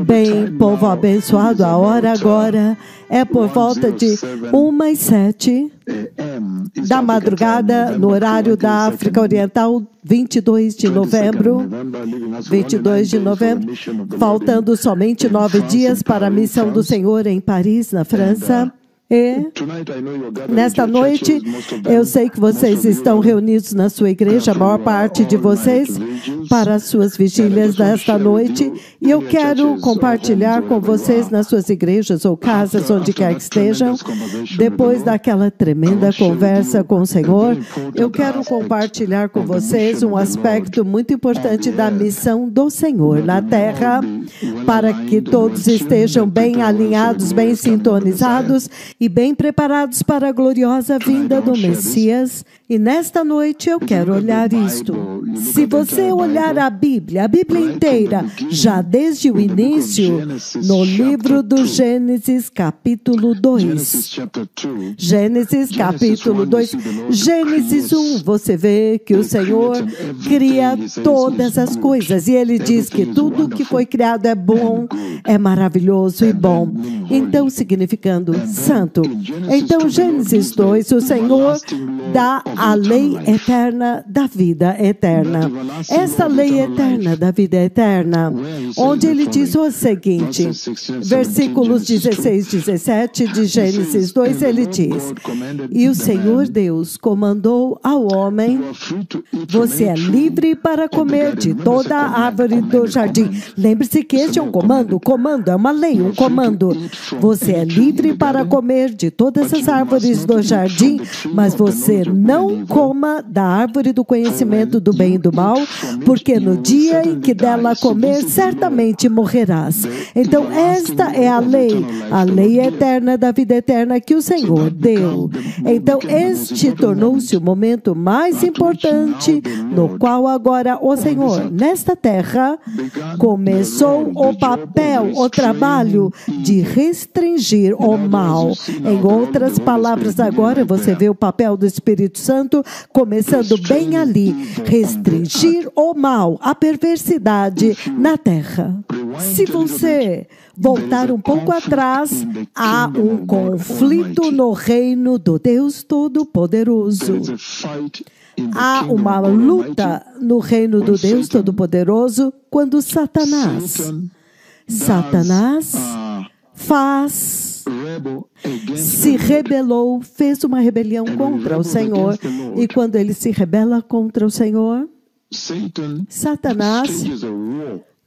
Bem, povo abençoado, a hora agora é por volta de 1h07 da madrugada, no horário da África Oriental, 22 de novembro, faltando somente 9 dias para a missão do Senhor em Paris, na França. E nesta noite, eu sei que vocês estão reunidos na sua igreja, a maior parte de vocês, para as suas vigílias desta noite. E eu quero compartilhar com vocês nas suas igrejas ou casas, onde quer que estejam, depois daquela tremenda conversa com o Senhor, eu quero compartilhar com vocês um aspecto muito importante da missão do Senhor na Terra, para que todos estejam bem alinhados, bem sintonizados e bem preparados para a gloriosa vinda do Messias. E nesta noite eu quero olhar isto. Se você olhar a Bíblia inteira, já desde o início, no livro do Gênesis, capítulo 2. Gênesis, capítulo 2. Gênesis 1, você vê que o Senhor cria todas as coisas. E Ele diz que tudo que foi criado é bom, é maravilhoso e bom. Então, significando santo. Então, Gênesis 2, o Senhor dá a lei eterna da vida eterna. Essa lei eterna da vida eterna, onde ele diz o seguinte, versículos 16 e 17 de Gênesis 2, ele diz: e o Senhor Deus comandou ao homem: você é livre para comer de toda a árvore do jardim. Lembre-se que este é um comando. O comando é uma lei, um comando. Você é livre para comer de todas as árvores do jardim, mas você não coma da árvore do conhecimento do bem e do mal, porque no dia em que dela comer, certamente morrerás. Então, esta é a lei eterna da vida eterna que o Senhor deu. Então, este tornou-se o momento mais importante no qual agora o Senhor, nesta terra, começou o papel, o trabalho de restringir o mal. Em outras palavras, agora você vê o papel do Espírito Santo começando bem ali, restringir o mal, a perversidade na terra. Se você voltar um pouco atrás, há um conflito no reino do Deus Todo-Poderoso. Há uma luta no reino do Deus Todo-Poderoso quando Satanás se rebelou, fez uma rebelião contra o Senhor. E quando ele se rebela contra o Senhor, Satanás,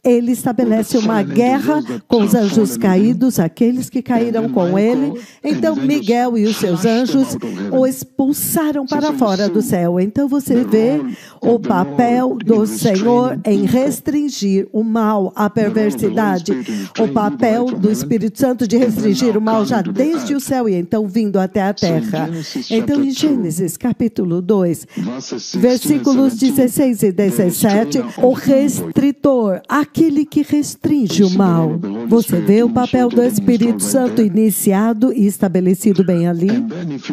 ele estabelece uma guerra com os anjos caídos, aqueles que caíram com ele. Então, Miguel e os seus anjos o expulsaram para fora do céu. Então, você vê o papel do Senhor em restringir o mal, a perversidade. O papel do Espírito Santo de restringir o mal já desde o céu e então vindo até a terra. Então, em Gênesis, capítulo 2, versículos 16 e 17, o restritor, aquele que restringe o mal. Você vê o papel do Espírito Santo iniciado e estabelecido bem ali.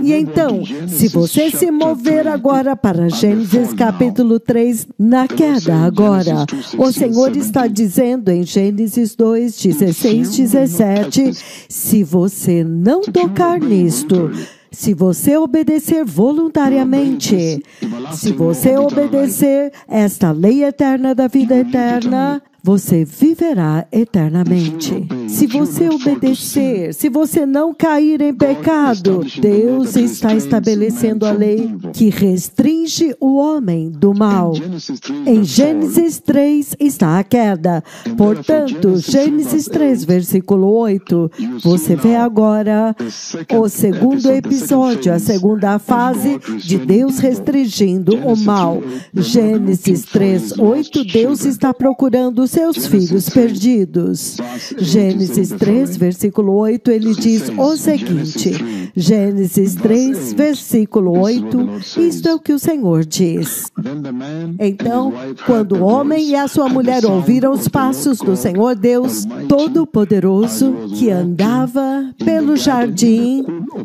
E então, se você se mover agora para Gênesis capítulo 3, na queda agora, o Senhor está dizendo em Gênesis 2, 16, 17, se você não tocar nisto, se você obedecer voluntariamente, se você obedecer esta lei eterna da vida eterna, você viverá eternamente. Se você obedecer, se você não cair em pecado, Deus está estabelecendo a lei que restringe o homem do mal. Em Gênesis 3 está a queda. Portanto, Gênesis 3, versículo 8, você vê agora o segundo episódio, a segunda fase de Deus restringindo o mal. Gênesis 3, 8, Deus está procurando seus filhos perdidos. Gênesis Gênesis 3, versículo 8, ele diz o seguinte, Gênesis 3, versículo 8, isto é o que o Senhor diz. Então, quando o homem e a sua mulher ouviram os passos do Senhor Deus Todo-Poderoso, que andava pelo jardim,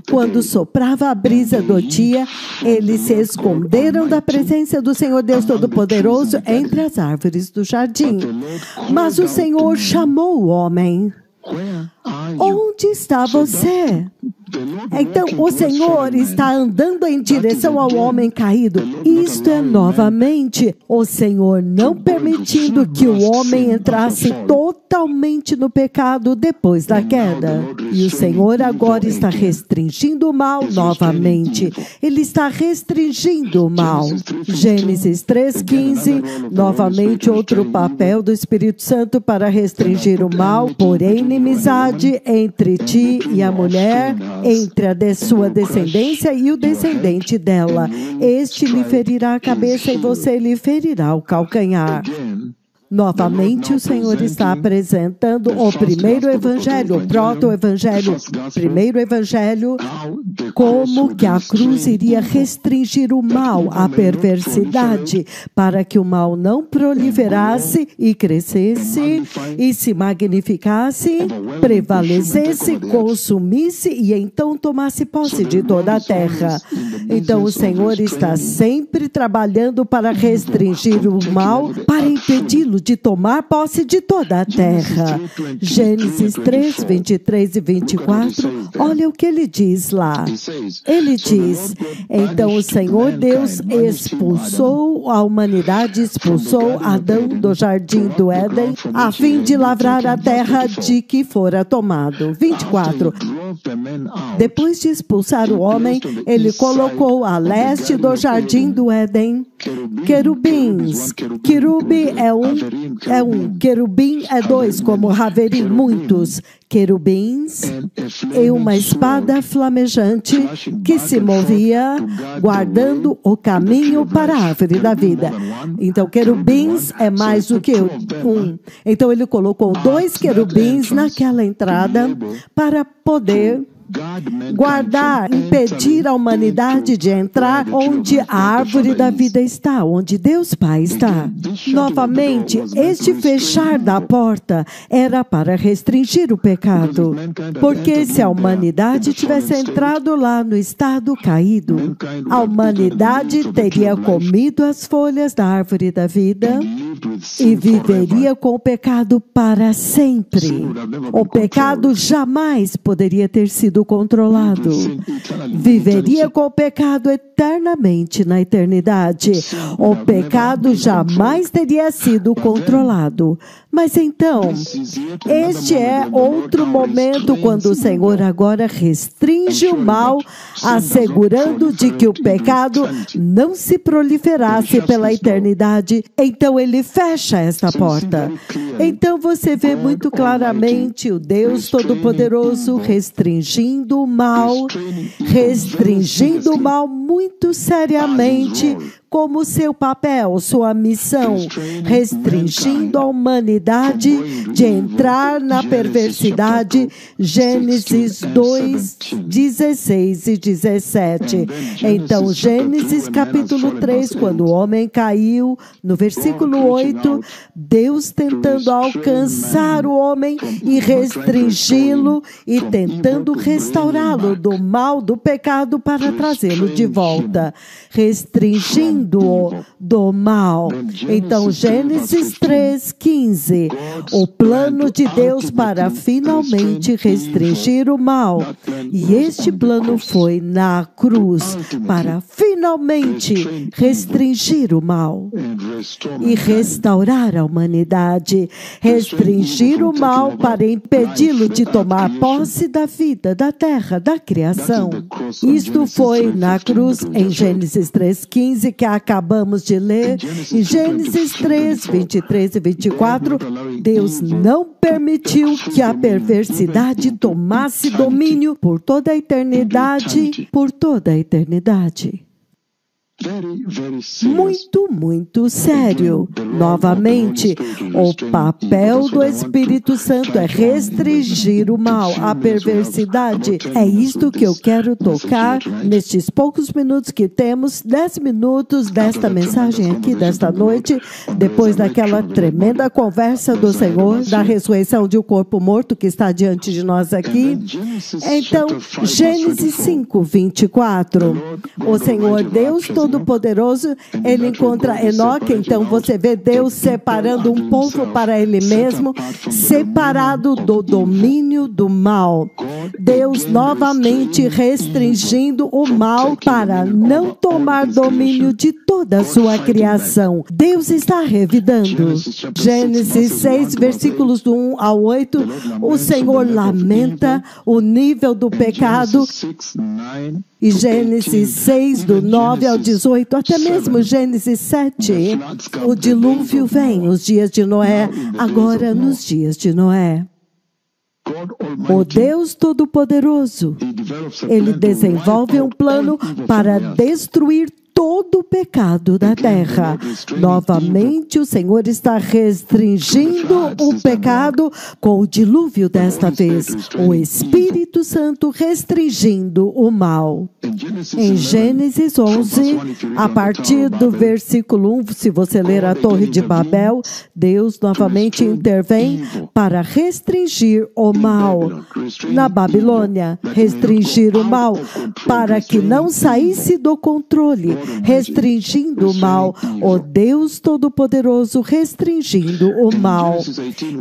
quando soprava a brisa do dia, eles se esconderam da presença do Senhor Deus Todo-Poderoso entre as árvores do jardim. Mas o Senhor chamou o homem. Onde está você? Então, o Senhor está andando em direção ao homem caído. Isto é novamente o Senhor não permitindo que o homem entrasse totalmente no pecado depois da queda. E o Senhor agora está restringindo o mal novamente. Ele está restringindo o mal. Gênesis 3:15, novamente outro papel do Espírito Santo para restringir o mal, porém inimizade entre ti e a mulher, entre a sua descendência e o descendente dela. Este lhe ferirá a cabeça e você lhe ferirá o calcanhar. Novamente, o Senhor está apresentando o primeiro evangelho, o proto-evangelho, primeiro evangelho, como que a cruz iria restringir o mal, a perversidade, para que o mal não proliferasse e crescesse e se magnificasse, prevalecesse, consumisse e então tomasse posse de toda a terra. Então, o Senhor está sempre trabalhando para restringir o mal, para impedi-lo de tomar posse de toda a terra. Gênesis 3, 23 e 24, olha o que ele diz lá. Ele diz, então o Senhor Deus expulsou a humanidade, expulsou Adão do jardim do Éden, a fim de lavrar a terra de que fora tomado. 24. Depois de expulsar o homem, ele colocou a leste do jardim do Éden querubins. Querube é um, querubim é dois, como haverim, muitos. Querubins e uma espada flamejante que se movia, guardando o caminho para a árvore da vida. Então, querubins é mais do que um. Então, ele colocou 2 querubins naquela entrada para poder guardar, impedir a humanidade de entrar onde a árvore da vida está, onde Deus Pai está. Novamente, este fechar da porta era para restringir o pecado, porque se a humanidade tivesse entrado lá no estado caído, a humanidade teria comido as folhas da árvore da vida e viveria com o pecado para sempre. O pecado jamais poderia ter sido controlado. Viveria com o pecado eternamente na eternidade. O pecado jamais teria sido controlado. Mas então, este é outro momento quando o Senhor agora restringe o mal, assegurando de que o pecado não se proliferasse pela eternidade. Então ele fecha esta porta. Então você vê muito claramente o Deus Todo-Poderoso restringindo o mal muito seriamente, como seu papel, sua missão, restringindo a humanidade de entrar na perversidade. Gênesis 2, 16 e 17. Então, Gênesis capítulo 3, quando o homem caiu, no versículo 8, Deus tentando alcançar o homem e restringi-lo e tentando restaurá-lo do mal, do pecado, para trazê-lo de volta. Restringindo do mal. Então, Gênesis 3:15, o plano de Deus para finalmente restringir o mal. E este plano foi na cruz para finalmente restringir o mal e restaurar a humanidade. Restringir o mal para impedi-lo de tomar posse da vida, da terra, da criação. Isto foi na cruz em Gênesis 3:15 que acabamos de ler. Em Gênesis 3, 23 e 24, Deus não permitiu que a perversidade tomasse domínio por toda a eternidade, por toda a eternidade. Muito, muito sério. Novamente, o papel do Espírito Santo é restringir o mal, a perversidade. É isto que eu quero tocar nestes poucos minutos que temos, 10 minutos desta mensagem aqui, desta noite, depois daquela tremenda conversa do Senhor, da ressurreição de um corpo morto que está diante de nós aqui. Então, Gênesis 5, 24. O Senhor Deus Todo-Poderoso, ele encontra Enoque, então você vê Deus separando um povo para ele mesmo, separado do domínio do mal. Deus novamente restringindo o mal para não tomar domínio de toda a sua criação. Deus está revidando. Gênesis 6, versículos do 1 ao 8, o Senhor lamenta o nível do pecado. E Gênesis 6, do 9 ao 18, até mesmo Gênesis 7, o dilúvio vem, os dias de Noé, agora nos dias de Noé. O Deus Todo-Poderoso, ele desenvolve um plano para destruir todo o pecado da terra. Novamente, o Senhor está restringindo o pecado com o dilúvio desta vez. O Espírito Santo restringindo o mal. Em Gênesis 11, a partir do versículo 1, se você ler a Torre de Babel, Deus novamente intervém para restringir o mal. Na Babilônia, restringir o mal para que não saísse do controle, restringindo o mal, o Deus Todo-Poderoso restringindo o mal.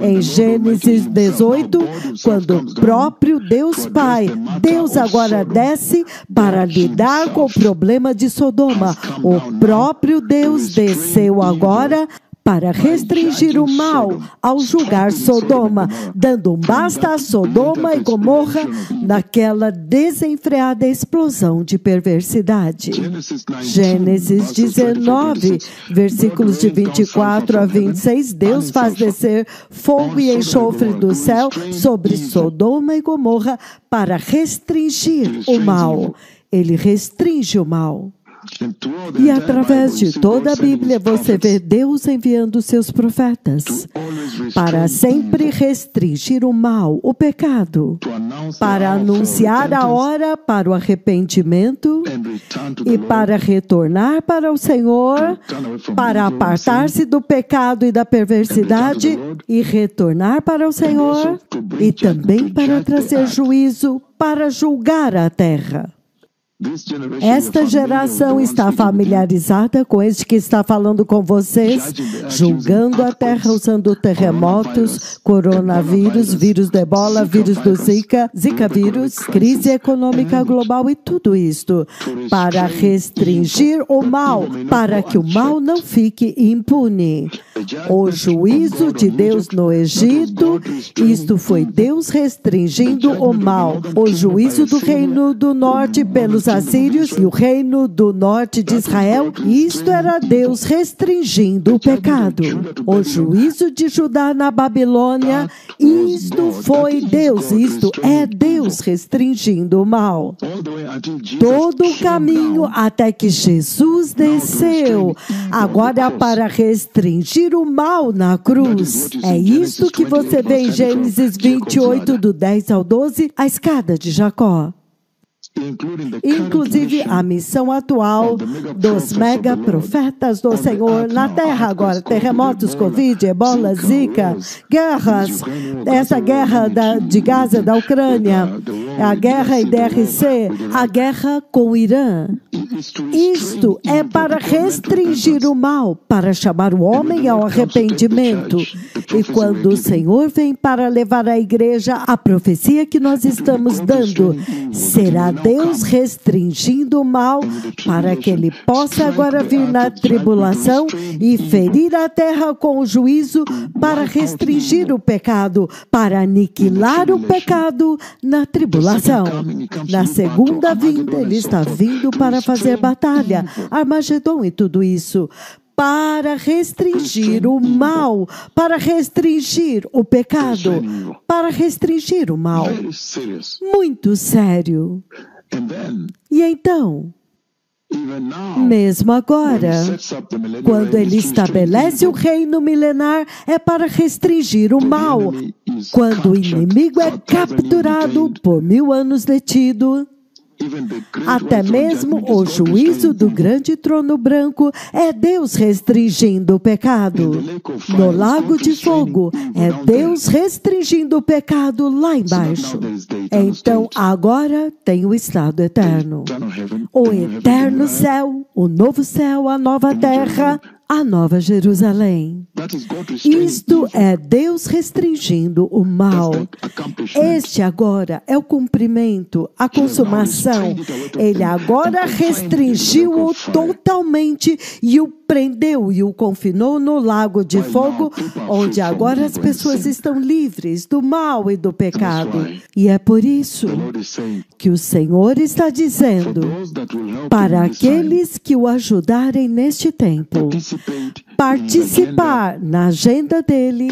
Em Gênesis 18, quando o próprio Deus Pai, Deus agora desce para lidar com o problema de Sodoma. O próprio Deus desceu agora para restringir o mal ao julgar Sodoma, dando um basta a Sodoma e Gomorra naquela desenfreada explosão de perversidade. Gênesis 19, versículos de 24 a 26, Deus faz descer fogo e enxofre do céu sobre Sodoma e Gomorra para restringir o mal. Ele restringe o mal. E através de toda a Bíblia você vê Deus enviando seus profetas para sempre restringir o mal, o pecado, para anunciar a hora para o arrependimento e para retornar para o Senhor, para apartar-se do pecado e da perversidade e retornar para o Senhor e também para trazer juízo, para julgar a terra. Esta geração está familiarizada com este que está falando com vocês, julgando a terra usando terremotos, coronavírus, vírus do Ebola, vírus do Zika vírus, crise econômica global e tudo isto para restringir o mal, para que o mal não fique impune. O juízo de Deus no Egito, isto foi Deus restringindo o mal. O juízo do reino do norte pelos assírios e o reino do norte de Israel, isto era Deus restringindo o pecado. O juízo de Judá na Babilônia, isto foi Deus, isto é Deus restringindo o mal. Todo o caminho até que Jesus desceu, agora para restringir o mal na cruz. É isto que você vê em Gênesis 28, do 10 ao 12, a escada de Jacó. Inclusive a missão atual dos mega profetas do Senhor na terra agora, terremotos, Covid, Ebola, Zika, guerras, essa guerra de Gaza, da Ucrânia, a guerra em DRC, a guerra com o Irã. Isto é para restringir o mal, para chamar o homem ao arrependimento. E quando o Senhor vem para levar à igreja a profecia que nós estamos dando, será Deus restringindo o mal para que ele possa agora vir na tribulação e ferir a terra com o juízo para restringir o pecado, para aniquilar o pecado na tribulação. Na segunda vinda, ele está vindo para fazer batalha, Armagedon e tudo isso, para restringir o mal, para restringir o pecado, para restringir o mal. Muito sério. E então, Mesmo agora, quando ele estabelece o reino milenar, é para restringir o mal. Quando o inimigo é capturado por 1000 anos detido, até mesmo o juízo do grande trono branco é Deus restringindo o pecado. No lago de fogo, é Deus restringindo o pecado lá embaixo. Então, agora tem o estado eterno. O eterno céu, o novo céu, a nova terra, a nova Jerusalém. Isto é Deus restringindo o mal. Este agora é o cumprimento, a consumação. Ele agora restringiu-o totalmente e o prendeu e o confinou no lago de fogo, onde agora as pessoas estão livres do mal e do pecado. E é por isso que o Senhor está dizendo, para aqueles que o ajudarem neste tempo, participar na agenda dele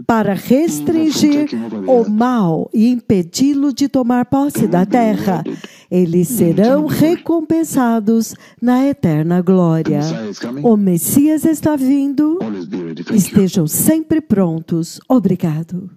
para restringir o mal e impedi-lo de tomar posse da terra, eles serão recompensados na eterna glória. O Messias está vindo. Estejam sempre prontos. Obrigado.